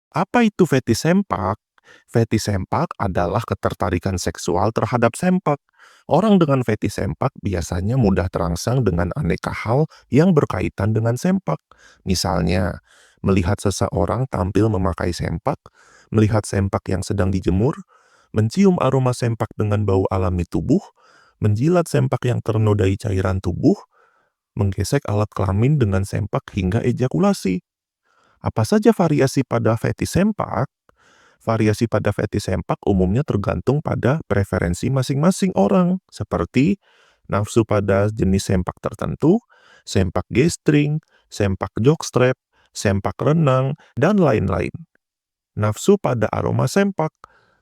Apa itu fetish sempak? Fetish sempak adalah ketertarikan seksual terhadap sempak. Orang dengan fetish sempak biasanya mudah terangsang dengan aneka hal yang berkaitan dengan sempak. Misalnya, melihat seseorang tampil memakai sempak, melihat sempak yang sedang dijemur, mencium aroma sempak dengan bau alami tubuh, menjilat sempak yang ternodai cairan tubuh, menggesek alat kelamin dengan sempak hingga ejakulasi. Apa saja variasi pada fetish sempak? Variasi pada fetish sempak umumnya tergantung pada preferensi masing-masing orang, seperti nafsu pada jenis sempak tertentu, sempak G-string, sempak jockstrap, sempak renang, dan lain-lain. Nafsu pada aroma sempak,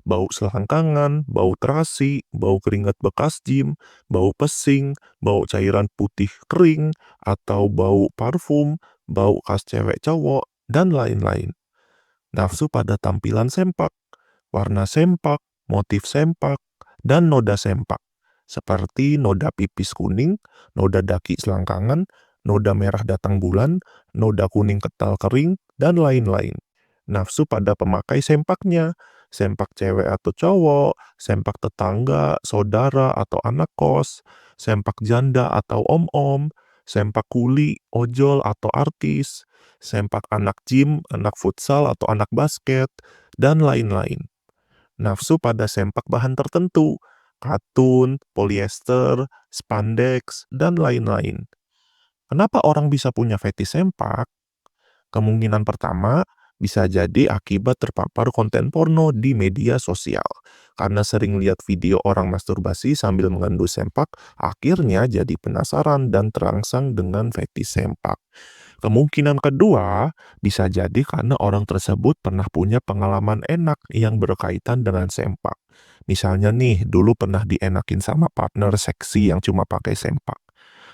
bau selangkangan, bau terasi, bau keringat bekas gym, bau pesing, bau cairan putih kering, atau bau parfum, bau khas cewek cowok, dan lain-lain. Nafsu pada tampilan sempak, warna sempak, motif sempak, dan noda sempak, seperti noda pipis kuning, noda daki selangkangan, noda merah datang bulan, noda kuning ketal kering, dan lain-lain. Nafsu pada pemakai sempaknya, sempak cewek atau cowok, sempak tetangga, saudara atau anak kos, sempak janda atau om-om, sempak kuli, ojol atau artis, sempak anak gym, anak futsal atau anak basket, dan lain-lain. Nafsu pada sempak bahan tertentu, katun, polyester, spandex, dan lain-lain. Kenapa orang bisa punya fetish sempak? Kemungkinan pertama, bisa jadi akibat terpapar konten porno di media sosial. Karena sering lihat video orang masturbasi sambil mengendus sempak, akhirnya jadi penasaran dan terangsang dengan fetish sempak. Kemungkinan kedua, bisa jadi karena orang tersebut pernah punya pengalaman enak yang berkaitan dengan sempak. Misalnya nih, dulu pernah dienakin sama partner seksi yang cuma pakai sempak.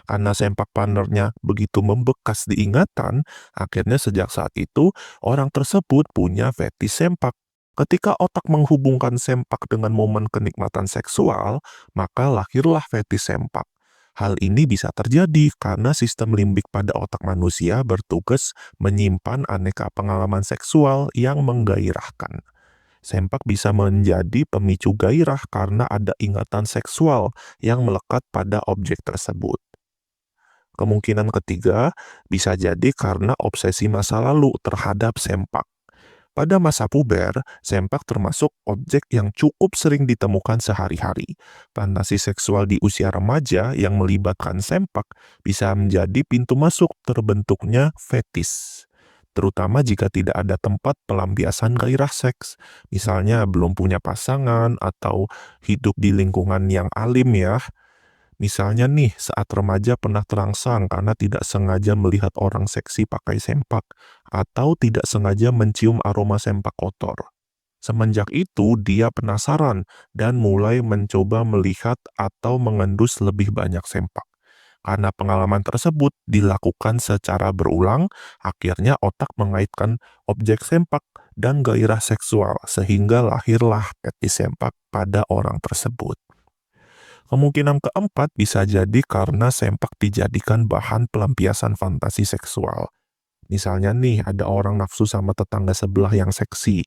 Karena sempak partnernya begitu membekas di ingatan, akhirnya sejak saat itu, orang tersebut punya fetish sempak. Ketika otak menghubungkan sempak dengan momen kenikmatan seksual, maka lahirlah fetish sempak. Hal ini bisa terjadi karena sistem limbik pada otak manusia bertugas menyimpan aneka pengalaman seksual yang menggairahkan. Sempak bisa menjadi pemicu gairah karena ada ingatan seksual yang melekat pada objek tersebut. Kemungkinan ketiga bisa jadi karena obsesi masa lalu terhadap sempak. Pada masa puber, sempak termasuk objek yang cukup sering ditemukan sehari-hari. Fantasi seksual di usia remaja yang melibatkan sempak bisa menjadi pintu masuk terbentuknya fetis. Terutama jika tidak ada tempat pelampiasan gairah seks. Misalnya belum punya pasangan atau hidup di lingkungan yang alim ya. Misalnya nih, saat remaja pernah terangsang karena tidak sengaja melihat orang seksi pakai sempak, atau tidak sengaja mencium aroma sempak kotor. Semenjak itu, dia penasaran dan mulai mencoba melihat atau mengendus lebih banyak sempak. Karena pengalaman tersebut dilakukan secara berulang, akhirnya otak mengaitkan objek sempak dan gairah seksual, sehingga lahirlah fetish sempak pada orang tersebut. Kemungkinan keempat bisa jadi karena sempak dijadikan bahan pelampiasan fantasi seksual. Misalnya nih, ada orang nafsu sama tetangga sebelah yang seksi.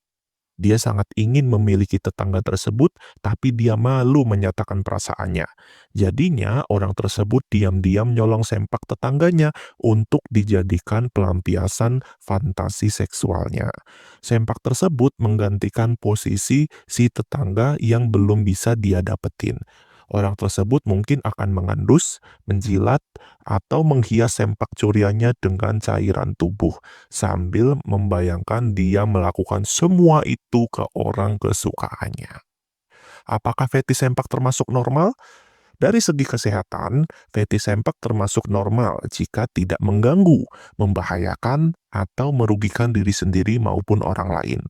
Dia sangat ingin memiliki tetangga tersebut, tapi dia malu menyatakan perasaannya. Jadinya, orang tersebut diam-diam nyolong sempak tetangganya untuk dijadikan pelampiasan fantasi seksualnya. Sempak tersebut menggantikan posisi si tetangga yang belum bisa dia dapetin. Orang tersebut mungkin akan mengendus, menjilat, atau menghias sempak curiannya dengan cairan tubuh, sambil membayangkan dia melakukan semua itu ke orang kesukaannya. Apakah fetish sempak termasuk normal? Dari segi kesehatan, fetish sempak termasuk normal jika tidak mengganggu, membahayakan, atau merugikan diri sendiri maupun orang lain.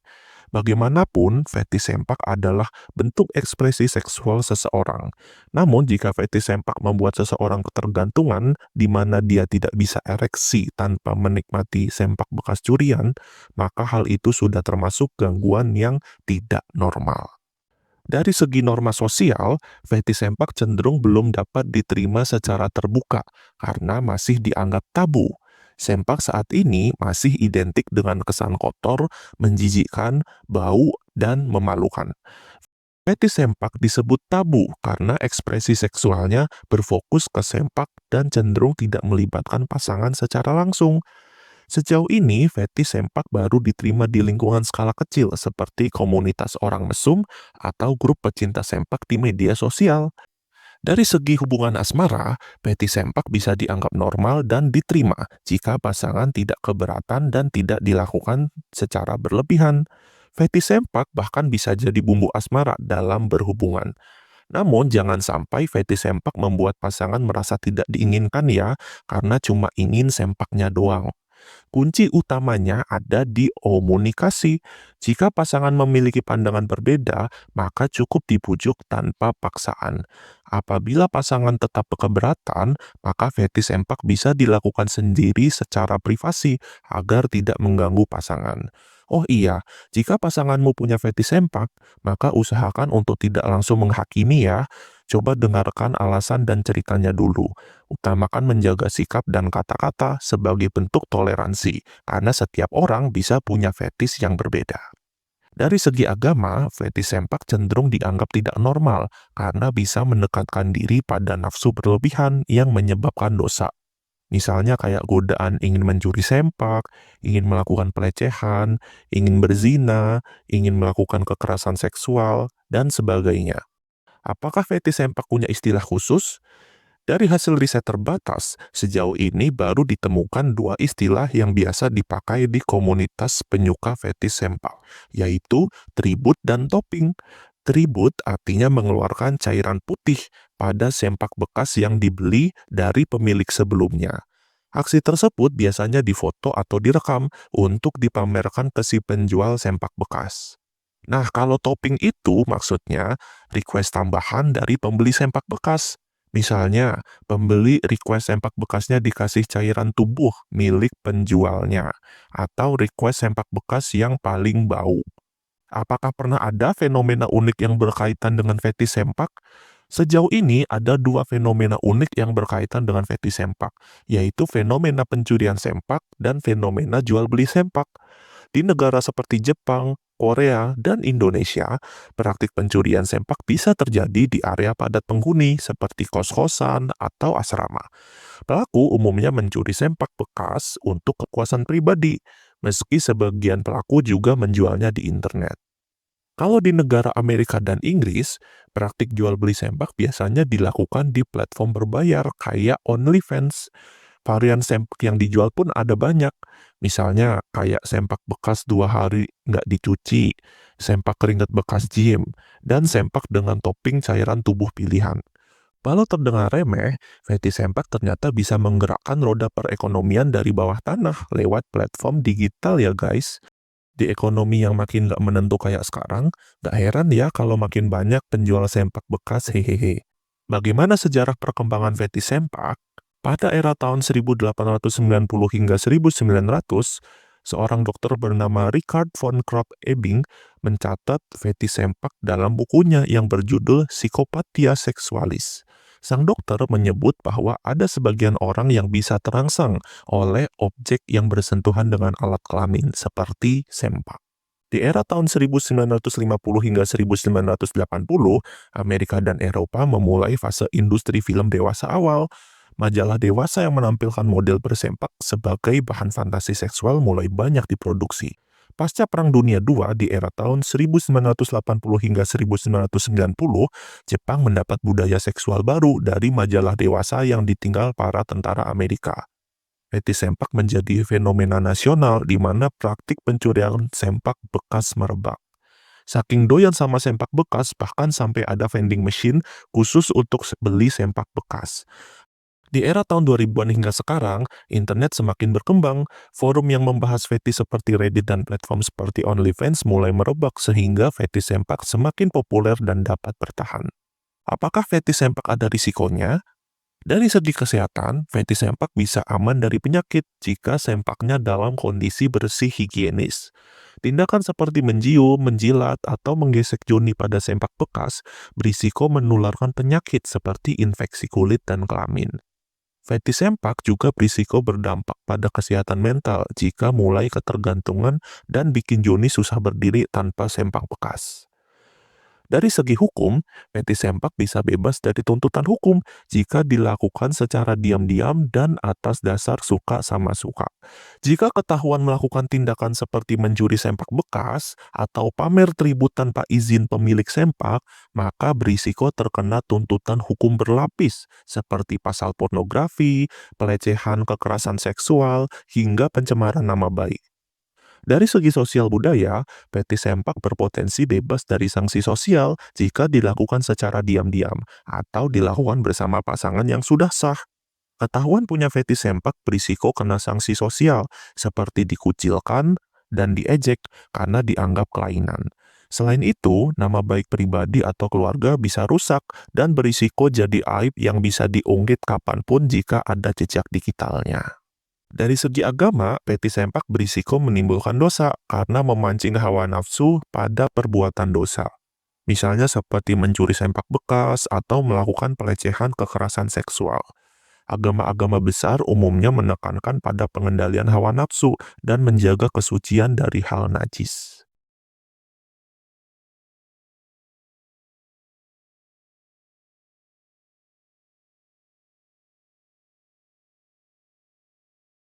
Bagaimanapun, fetish sempak adalah bentuk ekspresi seksual seseorang. Namun, jika fetish sempak membuat seseorang ketergantungan, di mana dia tidak bisa ereksi tanpa menikmati sempak bekas curian, maka hal itu sudah termasuk gangguan yang tidak normal. Dari segi norma sosial, fetish sempak cenderung belum dapat diterima secara terbuka karena masih dianggap tabu. Sempak saat ini masih identik dengan kesan kotor, menjijikkan, bau, dan memalukan. Fetish sempak disebut tabu karena ekspresi seksualnya berfokus ke sempak dan cenderung tidak melibatkan pasangan secara langsung. Sejauh ini, fetish sempak baru diterima di lingkungan skala kecil seperti komunitas orang mesum atau grup pecinta sempak di media sosial. Dari segi hubungan asmara, fetish sempak bisa dianggap normal dan diterima jika pasangan tidak keberatan dan tidak dilakukan secara berlebihan. Fetish sempak bahkan bisa jadi bumbu asmara dalam berhubungan. Namun, jangan sampai fetish sempak membuat pasangan merasa tidak diinginkan ya, karena cuma ingin sempaknya doang. Kunci utamanya ada di komunikasi. Jika pasangan memiliki pandangan berbeda, maka cukup dibujuk tanpa paksaan. Apabila pasangan tetap keberatan, maka fetish sempak bisa dilakukan sendiri secara privasi agar tidak mengganggu pasangan. Oh iya, jika pasanganmu punya fetish sempak, maka usahakan untuk tidak langsung menghakimi ya. Coba dengarkan alasan dan ceritanya dulu. Utamakan menjaga sikap dan kata-kata sebagai bentuk toleransi, karena setiap orang bisa punya fetis yang berbeda. Dari segi agama, fetis sempak cenderung dianggap tidak normal karena bisa mendekatkan diri pada nafsu berlebihan yang menyebabkan dosa. Misalnya kayak godaan ingin mencuri sempak, ingin melakukan pelecehan, ingin berzina, ingin melakukan kekerasan seksual, dan sebagainya. Apakah fetis sempak punya istilah khusus? Dari hasil riset terbatas, sejauh ini baru ditemukan dua istilah yang biasa dipakai di komunitas penyuka fetis sempak, yaitu tribut dan topping. Tribut artinya mengeluarkan cairan putih pada sempak bekas yang dibeli dari pemilik sebelumnya. Aksi tersebut biasanya difoto atau direkam untuk dipamerkan ke si penjual sempak bekas. Nah, kalau topping itu maksudnya request tambahan dari pembeli sempak bekas. Misalnya, pembeli request sempak bekasnya dikasih cairan tubuh milik penjualnya, atau request sempak bekas yang paling bau. Apakah pernah ada fenomena unik yang berkaitan dengan fetish sempak? Sejauh ini ada dua fenomena unik yang berkaitan dengan fetish sempak, yaitu fenomena pencurian sempak dan fenomena jual beli sempak. Di negara seperti Jepang, Korea, dan Indonesia, praktik pencurian sempak bisa terjadi di area padat penghuni seperti kos-kosan atau asrama. Pelaku umumnya mencuri sempak bekas untuk kepuasan pribadi, meski sebagian pelaku juga menjualnya di internet. Kalau di negara Amerika dan Inggris, praktik jual beli sempak biasanya dilakukan di platform berbayar kayak OnlyFans. Varian sempak yang dijual pun ada banyak. Misalnya kayak sempak bekas 2 hari nggak dicuci, sempak keringat bekas gym, dan sempak dengan topping cairan tubuh pilihan. Walau terdengar remeh, fetish sempak ternyata bisa menggerakkan roda perekonomian dari bawah tanah lewat platform digital ya guys. Di ekonomi yang makin nggak menentu kayak sekarang, nggak heran ya kalau makin banyak penjual sempak bekas hehehe. Bagaimana sejarah perkembangan fetish sempak? Pada era tahun 1890 hingga 1900, seorang dokter bernama Richard von Krop-Ebing mencatat fetish sempak dalam bukunya yang berjudul Psychopathia Sexualis. Sang dokter menyebut bahwa ada sebagian orang yang bisa terangsang oleh objek yang bersentuhan dengan alat kelamin seperti sempak. Di era tahun 1950 hingga 1980, Amerika dan Eropa memulai fase industri film dewasa awal. Majalah dewasa yang menampilkan model bersempak sebagai bahan fantasi seksual mulai banyak diproduksi. Pasca Perang Dunia II di era tahun 1980 hingga 1990, Jepang mendapat budaya seksual baru dari majalah dewasa yang ditinggal para tentara Amerika. Fetish sempak menjadi fenomena nasional di mana praktik pencurian sempak bekas merebak. Saking doyan sama sempak bekas, bahkan sampai ada vending machine khusus untuk beli sempak bekas. Di era tahun 2000-an hingga sekarang, internet semakin berkembang. Forum yang membahas fetish seperti Reddit dan platform seperti OnlyFans mulai merebak sehingga fetish sempak semakin populer dan dapat bertahan. Apakah fetish sempak ada risikonya? Dari segi kesehatan, fetish sempak bisa aman dari penyakit jika sempaknya dalam kondisi bersih higienis. Tindakan seperti menjium, menjilat, atau menggesek joni pada sempak bekas berisiko menularkan penyakit seperti infeksi kulit dan kelamin. Fetish sempak juga berisiko berdampak pada kesehatan mental jika mulai ketergantungan dan bikin Joni susah berdiri tanpa sempak bekas. Dari segi hukum, fetish sempak bisa bebas dari tuntutan hukum jika dilakukan secara diam-diam dan atas dasar suka sama suka. Jika ketahuan melakukan tindakan seperti mencuri sempak bekas atau pamer tribut tanpa izin pemilik sempak, maka berisiko terkena tuntutan hukum berlapis seperti pasal pornografi, pelecehan kekerasan seksual, hingga pencemaran nama baik. Dari segi sosial budaya, fetish sempak berpotensi bebas dari sanksi sosial jika dilakukan secara diam-diam atau dilakukan bersama pasangan yang sudah sah. Ketahuan punya fetish sempak berisiko kena sanksi sosial, seperti dikucilkan dan diejek karena dianggap kelainan. Selain itu, nama baik pribadi atau keluarga bisa rusak dan berisiko jadi aib yang bisa diungkit kapanpun jika ada jejak digitalnya. Dari segi agama, fetish sempak berisiko menimbulkan dosa karena memancing hawa nafsu pada perbuatan dosa. Misalnya seperti mencuri sempak bekas atau melakukan pelecehan kekerasan seksual. Agama-agama besar umumnya menekankan pada pengendalian hawa nafsu dan menjaga kesucian dari hal najis.